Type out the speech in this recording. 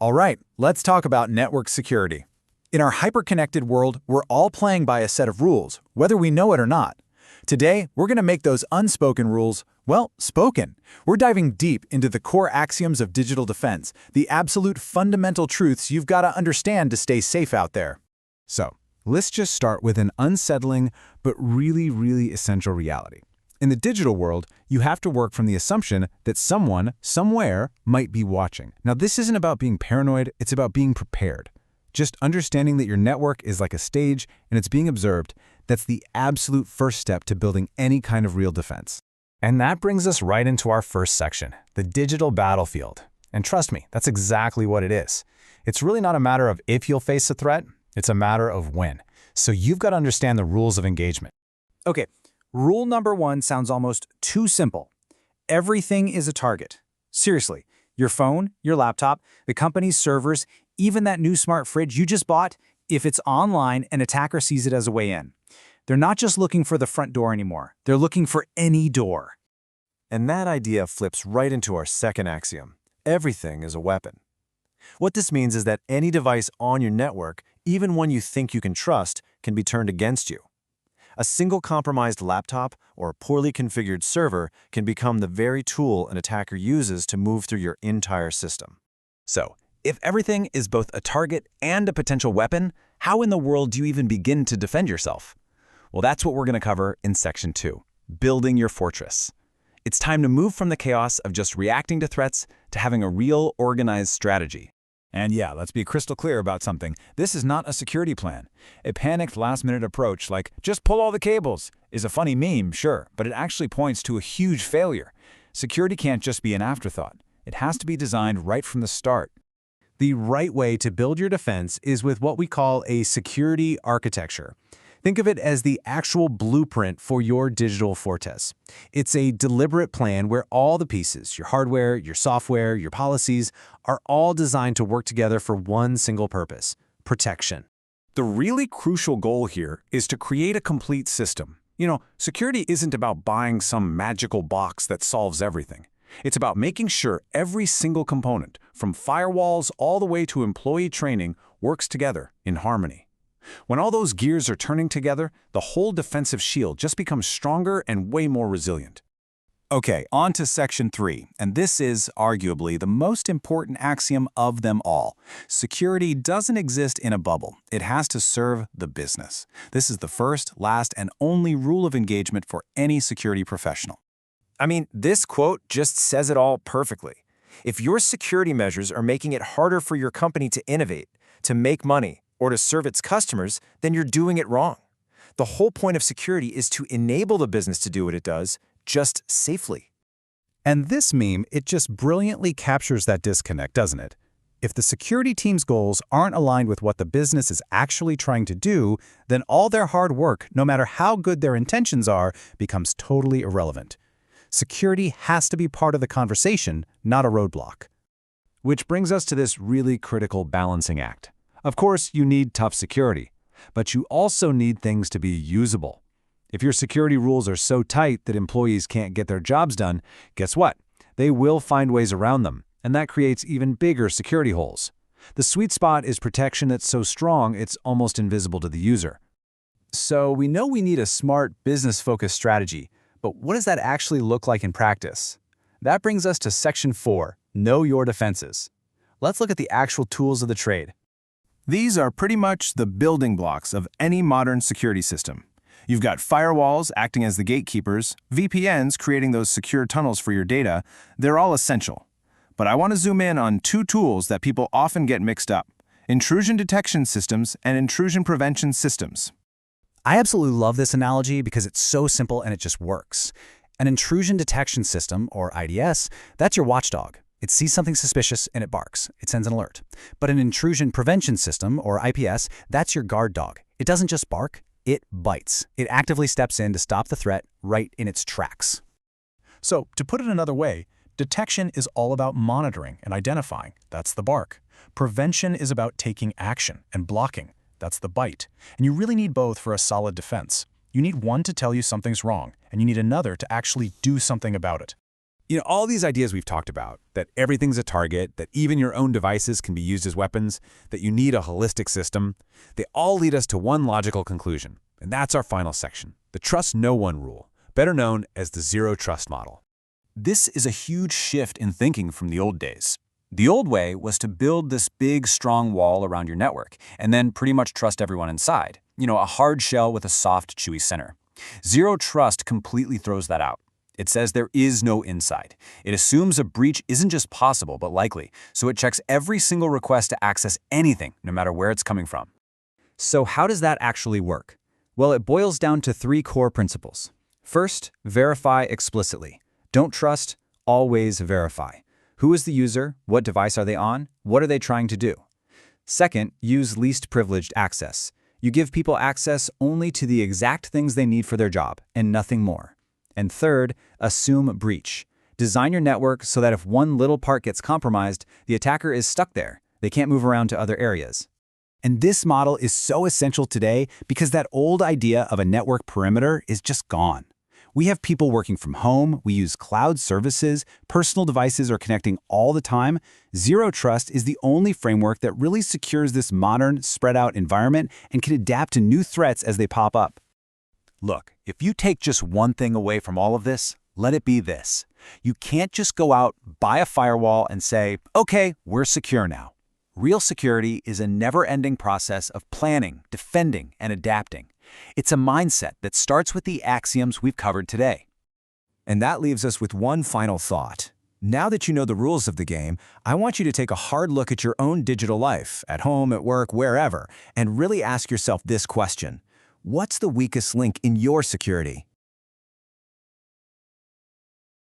All right, let's talk about network security. In our hyper-connected world, we're all playing by a set of rules, whether we know it or not. Today, we're going to make those unspoken rules, well, spoken. We're diving deep into the core axioms of digital defense, the absolute fundamental truths you've got to understand to stay safe out there. So, let's just start with an unsettling but really essential reality. In the digital world, you have to work from the assumption that someone, somewhere, might be watching. Now, this isn't about being paranoid, it's about being prepared. Just understanding that your network is like a stage and it's being observed, that's the absolute first step to building any kind of real defense. And that brings us right into our first section, the digital battlefield. And trust me, that's exactly what it is. It's really not a matter of if you'll face a threat, it's a matter of when. So you've got to understand the rules of engagement. Okay, rule number 1 sounds almost too simple. Everything is a target. Seriously, your phone, your laptop, the company's servers, even that new smart fridge you just bought, if it's online, an attacker sees it as a way in. They're not just looking for the front door anymore. They're looking for any door. And that idea flips right into our second axiom. Everything is a weapon. What this means is that any device on your network, even one you think you can trust, can be turned against you. A single compromised laptop or a poorly configured server can become the very tool an attacker uses to move through your entire system. So, if everything is both a target and a potential weapon, how in the world do you even begin to defend yourself? Well, that's what we're going to cover in Section 2, Building Your Fortress. It's time to move from the chaos of just reacting to threats to having a real, organized strategy. And yeah, let's be crystal clear about something. This is not a security plan. A panicked last-minute approach like, just pull all the cables, is a funny meme, sure, but it actually points to a huge failure. Security can't just be an afterthought. It has to be designed right from the start. The right way to build your defense is with what we call a security architecture. Think of it as the actual blueprint for your digital fortress. It's a deliberate plan where all the pieces, your hardware, your software, your policies, are all designed to work together for one single purpose: protection. The really crucial goal here is to create a complete system. You know, security isn't about buying some magical box that solves everything. It's about making sure every single component, from firewalls all the way to employee training, works together in harmony. When all those gears are turning together, the whole defensive shield just becomes stronger and way more resilient. Okay, on to Section 3, and this is, arguably, the most important axiom of them all. Security doesn't exist in a bubble. It has to serve the business. This is the first, last, and only rule of engagement for any security professional. I mean, this quote just says it all perfectly. If your security measures are making it harder for your company to innovate, to make money, or to serve its customers, then you're doing it wrong. The whole point of security is to enable the business to do what it does, just safely. And this meme, it just brilliantly captures that disconnect, doesn't it? If the security team's goals aren't aligned with what the business is actually trying to do, then all their hard work, no matter how good their intentions are, becomes totally irrelevant. Security has to be part of the conversation, not a roadblock. Which brings us to this really critical balancing act. Of course, you need tough security, but you also need things to be usable. If your security rules are so tight that employees can't get their jobs done, guess what? They will find ways around them, and that creates even bigger security holes. The sweet spot is protection that's so strong it's almost invisible to the user. So we know we need a smart, business-focused strategy, but what does that actually look like in practice? That brings us to Section 4, Know Your Defenses. Let's look at the actual tools of the trade. These are pretty much the building blocks of any modern security system. You've got firewalls acting as the gatekeepers, VPNs creating those secure tunnels for your data. They're all essential. But I want to zoom in on two tools that people often get mixed up: intrusion detection systems and intrusion prevention systems. I absolutely love this analogy because it's so simple and it just works. An intrusion detection system, or IDS, that's your watchdog. It sees something suspicious and it barks. It sends an alert. But an intrusion prevention system, or IPS, that's your guard dog. It doesn't just bark, it bites. It actively steps in to stop the threat right in its tracks. So, to put it another way, detection is all about monitoring and identifying. That's the bark. Prevention is about taking action and blocking. That's the bite. And you really need both for a solid defense. You need one to tell you something's wrong, and you need another to actually do something about it. All these ideas we've talked about, that everything's a target, that even your own devices can be used as weapons, that you need a holistic system, they all lead us to one logical conclusion. And that's our final section, the trust no one rule, better known as the zero trust model. This is a huge shift in thinking from the old days. The old way was to build this big, strong wall around your network and then pretty much trust everyone inside. A hard shell with a soft, chewy center. Zero trust completely throws that out. It says there is no inside. It assumes a breach isn't just possible, but likely, so it checks every single request to access anything, no matter where it's coming from. So how does that actually work? Well, it boils down to 3 core principles. First, verify explicitly. Don't trust, always verify. Who is the user? What device are they on? What are they trying to do? Second, use least privileged access. You give people access only to the exact things they need for their job, and nothing more. And third, assume breach. Design your network so that if one little part gets compromised, the attacker is stuck there. They can't move around to other areas. And this model is so essential today because that old idea of a network perimeter is just gone. We have people working from home, we use cloud services, personal devices are connecting all the time. Zero Trust is the only framework that really secures this modern, spread-out environment and can adapt to new threats as they pop up. Look, if you take just one thing away from all of this, let it be this. You can't just go out, buy a firewall, and say, okay, we're secure now. Real security is a never-ending process of planning, defending, and adapting. It's a mindset that starts with the axioms we've covered today. And that leaves us with one final thought. Now that you know the rules of the game, I want you to take a hard look at your own digital life, at home, at work, wherever, and really ask yourself this question. What's the weakest link in your security?